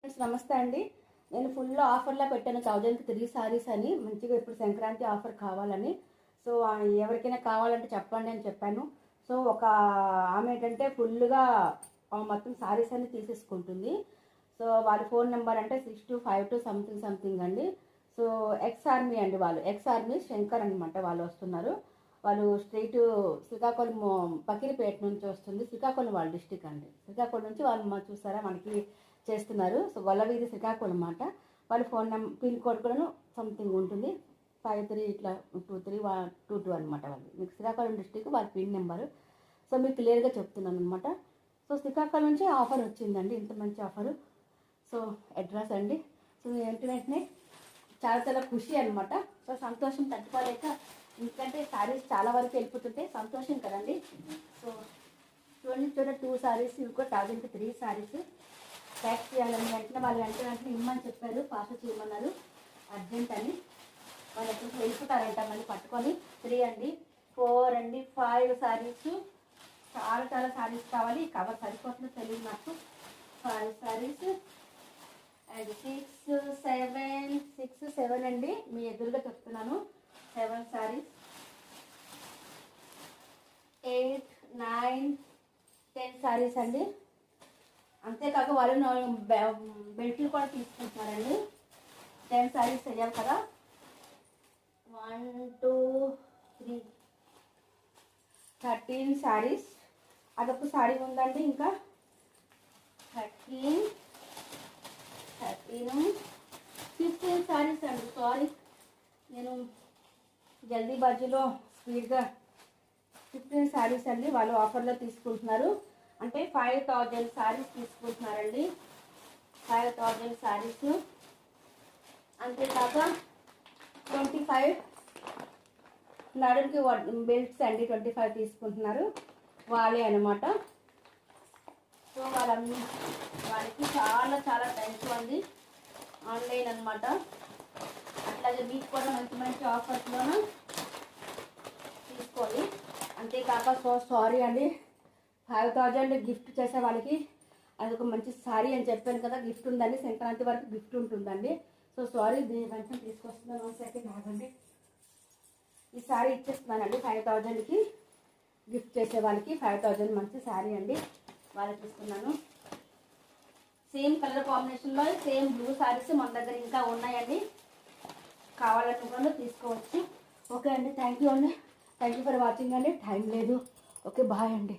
Friends నమస్తే అండి. నేను ఫుల్ ఆఫర్లో పెట్టాను 1000కి 3 సారీస్ అని. మంచిగా ఇప్పుడు సంక్రాంతి ఆఫర్ కావాలని. సో ఎవరికైనా కావాలంటే చెప్పండి అని చెప్పాను. సో ఒక ఆమె ఏంటంటే ఫుల్గా మొత్తం సారీస్ అన్ని తీసేసుకుంటుంది. సో వాళ్ళ ఫోన్ నెంబర్ అంటే 6252 సంథింగ్ అండి. సో ఎక్స్ ఆర్మీ అండి, వాళ్ళు ఎక్స్ ఆర్మీ శంకర్ అనమాట. వాళ్ళు వస్తున్నారు. వాళ్ళు స్ట్రైట్ శ్రీకాకుళం పకిరిపేట నుంచి వస్తుంది. శ్రీకాకుళం వాళ్ళ డిస్టిక్ అండి. శ్రీకాకుళం నుంచి వాళ్ళు చూసారా మనకి చేస్తున్నారు. సో గొల్లవీధి శ్రీకాకుళం అన్నమాట. వాళ్ళ ఫోన్ నెంబర్ పిన్ కోడ్ కూడా సంథింగ్ ఉంటుంది, 53 ఇట్లా 2322 అనమాట. వాళ్ళు మీకు శ్రీకాకుళం డిస్టిక్ వాళ్ళ పిన్ నెంబరు. సో మీకు క్లియర్గా చెప్తున్నాను అనమాట. సో శ్రీకాకుళం నుంచి ఆఫర్ వచ్చిందండి, ఇంత మంచి ఆఫరు. సో అడ్రస్ అండి. సో వెంటనే చాలా చాలా ఖుషి అనమాట. సో సంతోషం తట్టుకోలేక, ఎందుకంటే శారీస్ చాలా వరకు వెళ్ళిపోతుంటే సంతోషం కదండి. సో చూడండి 2 సారీస్, ఇవి కూడా 1000కి 3 సారీస్ ప్యాక్ చేయాలని వెంటనే ఇమ్మని చెప్పారు, ఫాస్ట్ చేయమన్నారు, అర్జెంట్ అని. వాళ్ళు ఎప్పుడు వెళ్ళిపోతారంట మళ్ళీ పట్టుకొని. 3 అండి, 4 అండి, 5 సారీస్. చాలా చాలా సారీస్ కావాలి. కవర్ సరిపోతుందో తెలియదు నాకు. 5 సారీస్ అండ్ 6 7 అండి, మీ ఎదురుగా చెప్తున్నాను. 7 సారీస్, 8 9 10 సారీస్ అండి. అంతేకాక వాళ్ళు బెల్ట్లు కూడా తీసుకుంటున్నారండి. 10 సారీస్ అయ్యావు కదా. 1 2 3 13 సారీస్. అదొక సారీ ఉందండి. ఇంకా 13 15 సారీస్ అండి. సారీ, నేను జల్దీ బాజీలో స్పీడ్గా 15 సారీస్ అండి. వాళ్ళు ఆఫర్లో తీసుకుంటున్నారు. అంటే 5000 సారీస్ తీసుకుంటున్నారండి. 5000 సారీస్. అంతేకాక 25 నడుంకి బెల్ట్స్ అండి, 25 తీసుకుంటున్నారు వాళ్ళే అనమాట. సో వాళ్ళకి చాలా చాలా థ్యాంక్స్ అండి. ఆన్లైన్ అనమాట. అట్లాగే మీకు కూడా మంచి మంచి ఆఫర్స్లోనూ తీసుకోండి. అంతేకాక సారీ అండి, 5000 గిఫ్ట్ చేసే వాళ్ళకి అదొక మంచి సారీ అని చెప్పాను కదా, గిఫ్ట్ ఉందండి. సంక్రాంతి వరకు గిఫ్ట్ ఉంటుందండి. సో సారీ, దీని వెంటనే తీసుకొస్తున్నాను. 1 సెకండ్ ఆగండి. ఈ సారీ ఇచ్చేస్తున్నానండి 5000కి గిఫ్ట్ చేసే వాళ్ళకి. 5000 మంచి సారీ అండి, వాళ్ళకి ఇస్తున్నాను. సేమ్ కలర్ కాంబినేషన్లో సేమ్ బ్లూ సారీస్ మన దగ్గర ఇంకా ఉన్నాయండి. కావాలనుకున్న తీసుకోవచ్చు. ఓకే అండి, థ్యాంక్ యూ అండి. థ్యాంక్ యూ ఫర్ వాచింగ్ అండి. టైం లేదు. ఓకే, బాయ్ అండి.